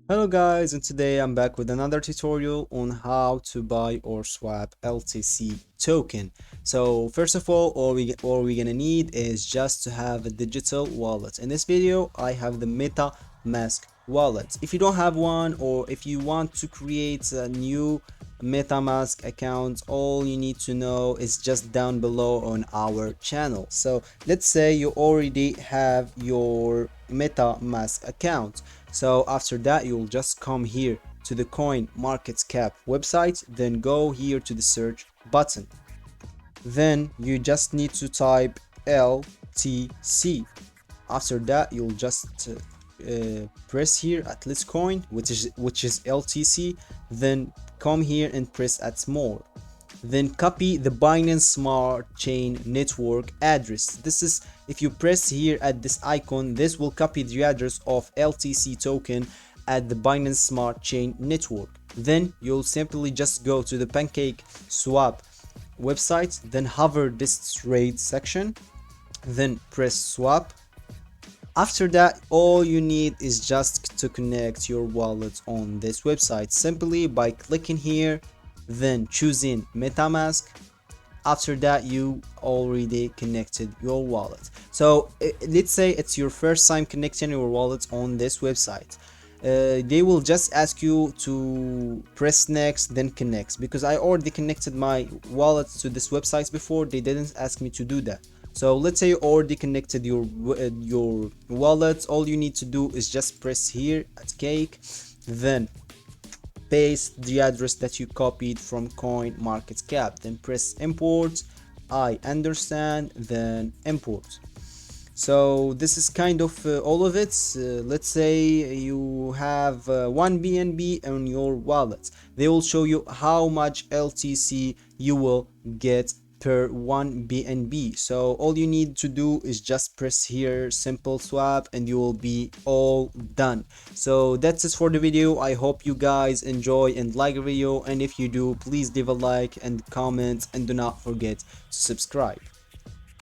Hello guys, and today I'm back with another tutorial on how to buy or swap LTC token. So first of all we're gonna need is just to have a digital wallet. In this video I have the MetaMask wallet. If you don't have one, or if you want to create a new MetaMask account, all you need to know is just down below on our channel. So let's say you already have your MetaMask account. So after that, you'll just come here to the CoinMarketCap website, then go here to the search button. Then you just need to type LTC. After that, you'll just press here at LITECOIN, which is LTC. Then come here and press at more. Then copy the Binance Smart Chain Network address. This is, if you press here at this icon, this will copy the address of LTC token at the Binance Smart Chain Network. Then you'll simply just go to the Pancakeswap website, then hover this trade section, then press swap. After that, all you need is just to connect your wallet on this website simply by clicking here, then choosing MetaMask. After that, you already connected your wallet. So let's say it's your first time connecting your wallet on this website. They will just ask you to press next, then connect. Because I already connected my wallet to this website before, they didn't ask me to do that. So let's say you already connected your wallet. All you need to do is just press here at cake, then paste the address that you copied from CoinMarketCap, then press import. I understand, then import. So this is kind of all of it. Let's say you have 1 BNB on your wallet. They will show you how much LTC you will get per 1 BNB. So all you need to do is just press here simple swap and you will be all done. So that's it for the video. I hope you guys enjoy and like the video, and if you do, please leave a like and comment, and do not forget to subscribe.